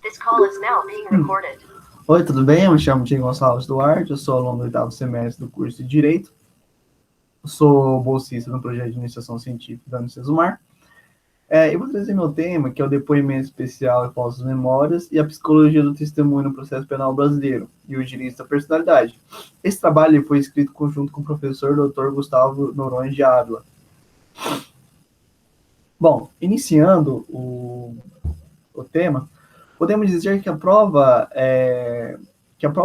This call is now being recorded. Oi, tudo bem? Eu me chamo Diego Gonçalves Duarte, eu sou aluno do oitavo semestre do curso de Direito, sou bolsista no projeto de iniciação científica da Unicesumar. Eu vou trazer meu tema, que é o depoimento especial e falsas memórias e a psicologia do testemunho no processo penal brasileiro e o direito da personalidade. Esse trabalho foi escrito conjunto com o professor Dr. Gustavo Noronha de Ávila. Bom, iniciando o tema, podemos dizer que a prova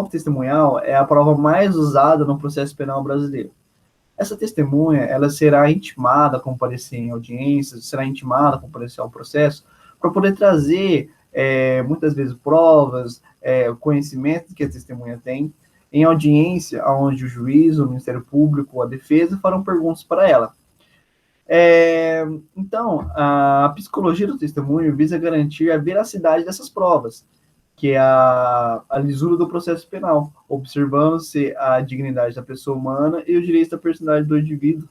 testemunhal é a prova mais usada no processo penal brasileiro. Essa testemunha, ela será intimada a comparecer em audiências, será intimada a comparecer ao processo, para poder trazer, muitas vezes, provas, conhecimento que a testemunha tem, em audiência, onde o juiz, o Ministério Público, a defesa farão perguntas para ela. Então, a psicologia do testemunho visa garantir a veracidade dessas provas, que é a lisura do processo penal, observando-se a dignidade da pessoa humana e o direito da personalidade do indivíduo,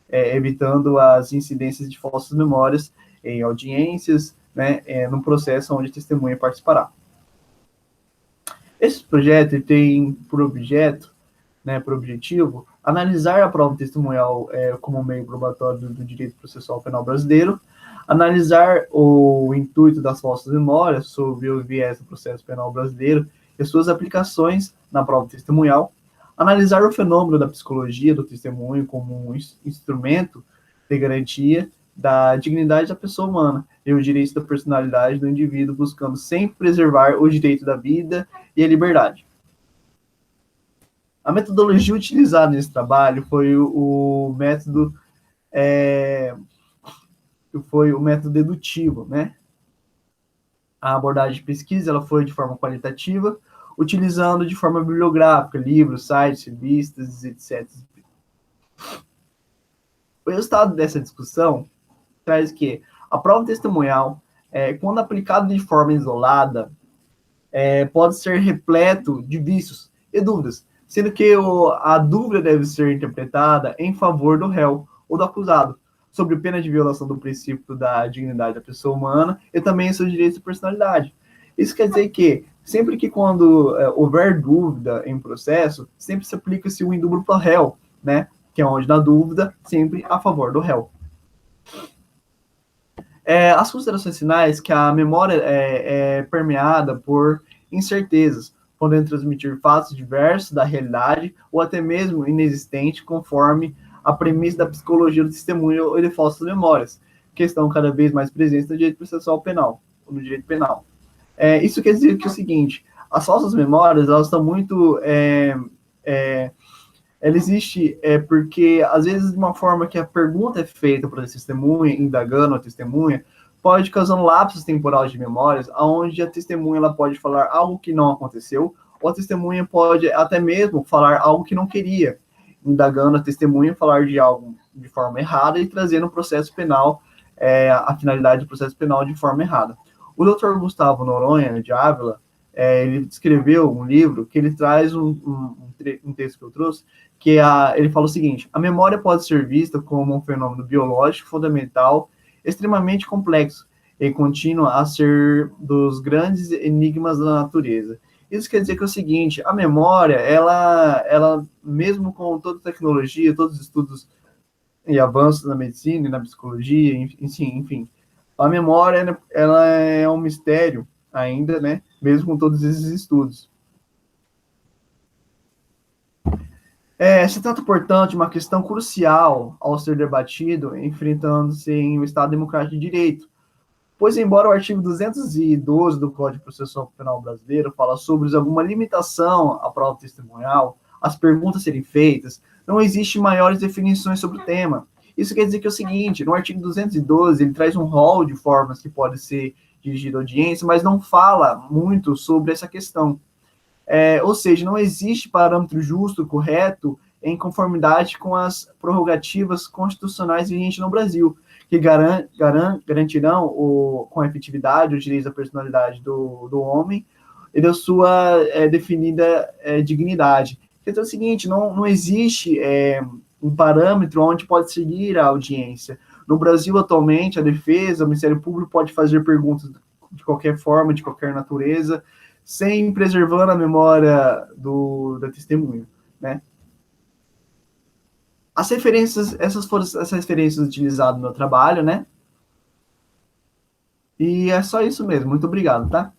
evitando as incidências de falsas memórias em audiências, né, no processo onde a testemunha participará. Esse projeto tem por objetivo, analisar a prova testemunhal como meio probatório do direito processual penal brasileiro, analisar o intuito das falsas memórias sobre o viés do processo penal brasileiro e suas aplicações na prova testemunhal, analisar o fenômeno da psicologia do testemunho como um instrumento de garantia da dignidade da pessoa humana e o direito da personalidade do indivíduo, buscando sempre preservar o direito da vida e a liberdade. A metodologia utilizada nesse trabalho foi o método dedutivo, né? A abordagem de pesquisa ela foi de forma qualitativa, utilizando de forma bibliográfica, livros, sites, revistas, etc. O resultado dessa discussão traz que a prova testemunhal, quando aplicada de forma isolada, pode ser repleto de vícios e dúvidas, sendo que a dúvida deve ser interpretada em favor do réu ou do acusado, sobre pena de violação do princípio da dignidade da pessoa humana e também seus direitos de personalidade. Isso quer dizer que, sempre que quando houver dúvida em processo, sempre se aplica-se o indúbio pro réu, né? Que é onde, na dúvida, sempre a favor do réu. As considerações finais que a memória é permeada por incertezas, podendo transmitir fatos diversos da realidade ou até mesmo inexistente, conforme a premissa da psicologia do testemunho ou de falsas memórias, que estão cada vez mais presentes no direito processual penal, ou no direito penal. Isso quer dizer que é o seguinte, as falsas memórias, elas estão muito... ela existe porque, às vezes, de uma forma que a pergunta é feita para a testemunha, indagando a testemunha, pode causar lapsos temporais de memórias, onde a testemunha ela pode falar algo que não aconteceu, ou a testemunha pode até mesmo falar algo que não queria, indagando a testemunha, falar de algo de forma errada e trazendo o processo penal, a finalidade do processo penal de forma errada. O Dr. Gustavo Noronha de Ávila, ele escreveu um livro que ele traz um texto que eu trouxe, que ele fala o seguinte: a memória pode ser vista como um fenômeno biológico fundamental, extremamente complexo, e continua a ser dos grandes enigmas da natureza. Isso quer dizer que é o seguinte, a memória, ela mesmo com toda a tecnologia, todos os estudos e avanços na medicina e na psicologia, enfim, a memória, ela é um mistério ainda, né, mesmo com todos esses estudos. Se trata, portanto, de uma questão crucial ao ser debatido, enfrentando-se em um Estado democrático de direito, pois, embora o artigo 212 do Código Processual Penal Brasileiro fala sobre alguma limitação à prova testemunhal, as perguntas serem feitas, não existe maiores definições sobre o tema. Isso quer dizer que é o seguinte, no artigo 212, ele traz um rol de formas que pode ser dirigido à audiência, mas não fala muito sobre essa questão. Ou seja, não existe parâmetro justo, correto, em conformidade com as prerrogativas constitucionais vigentes no Brasil, que garantirão com efetividade os direitos da personalidade do homem e da sua definida dignidade. Então é o seguinte, não existe um parâmetro onde pode seguir a audiência. No Brasil, atualmente, a defesa, o Ministério Público pode fazer perguntas de qualquer forma, de qualquer natureza, sem preservando a memória da testemunha, né? As referências, essas foram as referências utilizadas no meu trabalho, né? E é só isso mesmo. Muito obrigado, tá?